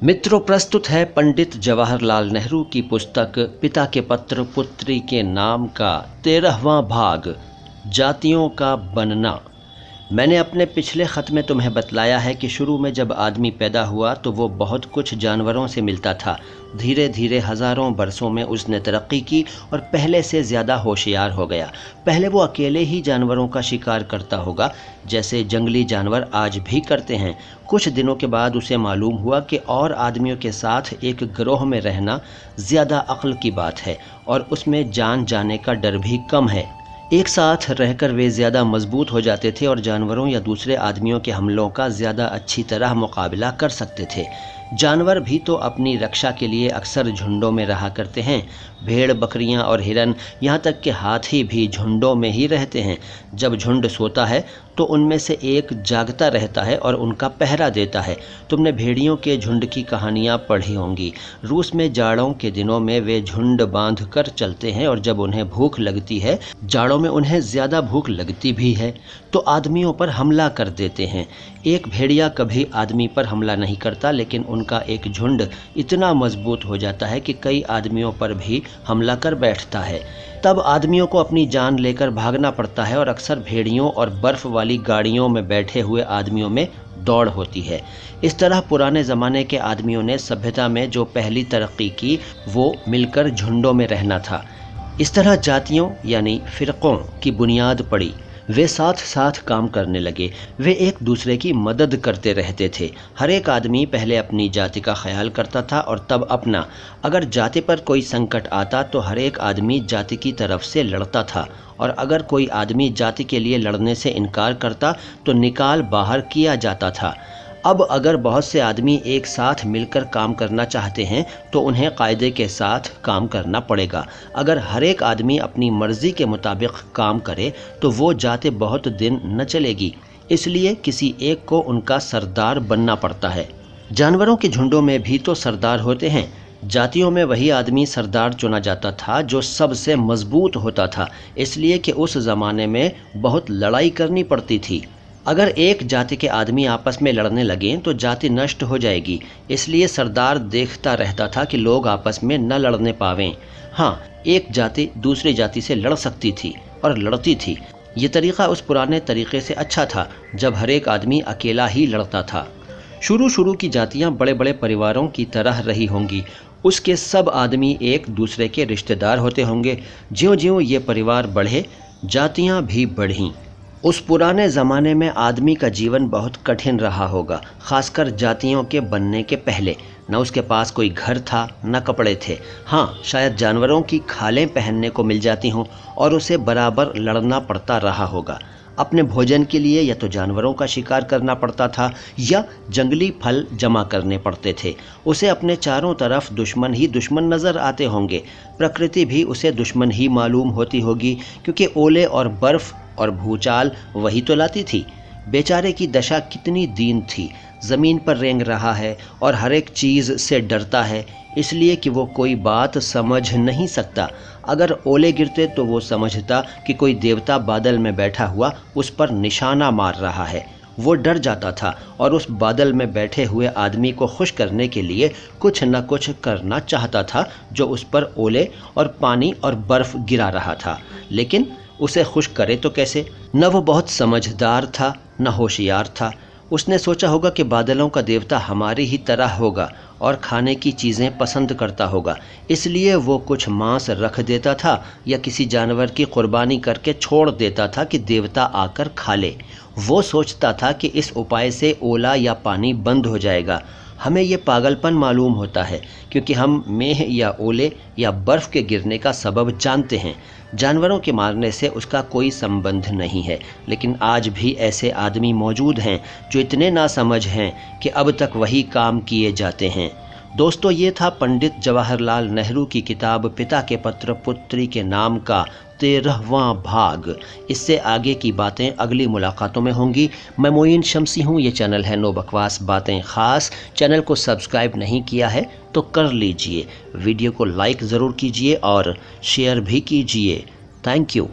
मित्रों, प्रस्तुत है पंडित जवाहरलाल नेहरू की पुस्तक पिता के पत्र पुत्री के नाम का 13वां भाग, जातियों का बनना। मैंने अपने पिछले ख़त में तुम्हें बतलाया है कि शुरू में जब आदमी पैदा हुआ तो वो बहुत कुछ जानवरों से मिलता था। धीरे धीरे हज़ारों बरसों में उसने तरक्की की और पहले से ज़्यादा होशियार हो गया। पहले वो अकेले ही जानवरों का शिकार करता होगा, जैसे जंगली जानवर आज भी करते हैं। कुछ दिनों के बाद उसे मालूम हुआ कि और आदमियों के साथ एक गिरोह में रहना ज़्यादा अक्ल की बात है और उसमें जान जाने का डर भी कम है। एक साथ रहकर वे ज़्यादा मजबूत हो जाते थे और जानवरों या दूसरे आदमियों के हमलों का ज़्यादा अच्छी तरह मुकाबला कर सकते थे। जानवर भी तो अपनी रक्षा के लिए अक्सर झुंडों में रहा करते हैं। भेड़, बकरियां और हिरन, यहाँ तक कि हाथी भी झुंडों में ही रहते हैं। जब झुंड सोता है तो उनमें से एक जागता रहता है और उनका पहरा देता है। तुमने भेड़ियों के झुंड की कहानियाँ पढ़ी होंगी। रूस में जाड़ों के दिनों में वे झुंड बांध कर चलते हैं और जब उन्हें भूख लगती है, जाड़ों में उन्हें ज़्यादा भूख लगती भी है, तो आदमियों पर हमला कर देते हैं। एक भेड़िया कभी आदमी पर हमला नहीं करता, लेकिन उनका एक झुंड इतना मजबूत हो जाता है कि कई आदमियों पर भी हमला कर बैठता है। तब आदमियों को अपनी जान लेकर भागना पड़ता है और अक्सर भेड़ियों और बर्फ़ वाली गाड़ियों में बैठे हुए आदमियों में दौड़ होती है। इस तरह पुराने ज़माने के आदमियों ने सभ्यता में जो पहली तरक्की की वो मिलकर झुंडों में रहना था। इस तरह जातियों यानी फ़िरक़ों की बुनियाद पड़ी। वे साथ साथ काम करने लगे। वे एक दूसरे की मदद करते रहते थे। हर एक आदमी पहले अपनी जाति का ख्याल करता था और तब अपना। अगर जाति पर कोई संकट आता तो हर एक आदमी जाति की तरफ से लड़ता था और अगर कोई आदमी जाति के लिए लड़ने से इनकार करता तो निकाल बाहर किया जाता था। अब अगर बहुत से आदमी एक साथ मिलकर काम करना चाहते हैं तो उन्हें कायदे के साथ काम करना पड़ेगा। अगर हर एक आदमी अपनी मर्ज़ी के मुताबिक काम करे तो वो जाति बहुत दिन न चलेगी। इसलिए किसी एक को उनका सरदार बनना पड़ता है। जानवरों के झुंडों में भी तो सरदार होते हैं। जातियों में वही आदमी सरदार चुना जाता था जो सबसे मजबूत होता था, इसलिए कि उस ज़माने में बहुत लड़ाई करनी पड़ती थी। अगर एक जाति के आदमी आपस में लड़ने लगें तो जाति नष्ट हो जाएगी। इसलिए सरदार देखता रहता था कि लोग आपस में न लड़ने पावें। हाँ, एक जाति दूसरी जाति से लड़ सकती थी और लड़ती थी। ये तरीक़ा उस पुराने तरीक़े से अच्छा था जब हर एक आदमी अकेला ही लड़ता था। शुरू की जातियाँ बड़े बड़े परिवारों की तरह रही होंगी। उसके सब आदमी एक दूसरे के रिश्तेदार होते होंगे। ज्यों ज्यों ये परिवार बढ़े, जातियाँ भी बढ़ीं। उस पुराने ज़माने में आदमी का जीवन बहुत कठिन रहा होगा, ख़ासकर जातियों के बनने के पहले। न उसके पास कोई घर था, न कपड़े थे। हाँ, शायद जानवरों की खालें पहनने को मिल जाती हों और उसे बराबर लड़ना पड़ता रहा होगा। अपने भोजन के लिए या तो जानवरों का शिकार करना पड़ता था या जंगली फल जमा करने पड़ते थे। उसे अपने चारों तरफ दुश्मन ही दुश्मन नज़र आते होंगे। प्रकृति भी उसे दुश्मन ही मालूम होती होगी, क्योंकि ओले और बर्फ़ और भूचाल वही तो लाती थी। बेचारे की दशा कितनी दीन थी। ज़मीन पर रेंग रहा है और हर एक चीज़ से डरता है, इसलिए कि वो कोई बात समझ नहीं सकता। अगर ओले गिरते तो वो समझता कि कोई देवता बादल में बैठा हुआ उस पर निशाना मार रहा है। वो डर जाता था और उस बादल में बैठे हुए आदमी को खुश करने के लिए कुछ न कुछ करना चाहता था जो उस पर ओले और पानी और बर्फ़ गिरा रहा था। लेकिन उसे खुश करे तो कैसे? न वो बहुत समझदार था न होशियार था। उसने सोचा होगा कि बादलों का देवता हमारी ही तरह होगा और खाने की चीज़ें पसंद करता होगा, इसलिए वो कुछ मांस रख देता था या किसी जानवर की कुर्बानी करके छोड़ देता था कि देवता आकर खा ले। वो सोचता था कि इस उपाय से ओला या पानी बंद हो जाएगा। हमें ये पागलपन मालूम होता है क्योंकि हम मेह या ओले या बर्फ़ के गिरने का सबब जानते हैं। जानवरों के मारने से उसका कोई संबंध नहीं है, लेकिन आज भी ऐसे आदमी मौजूद हैं जो इतने नासमझ हैं कि अब तक वही काम किए जाते हैं। दोस्तों, ये था पंडित जवाहरलाल नेहरू की किताब पिता के पत्र पुत्री के नाम का 13वां भाग। इससे आगे की बातें अगली मुलाकातों में होंगी। मैं मोइन शमसी हूँ। ये चैनल है नो बकवास बातें ख़ास। चैनल को सब्सक्राइब नहीं किया है तो कर लीजिए। वीडियो को लाइक ज़रूर कीजिए और शेयर भी कीजिए। Thank you.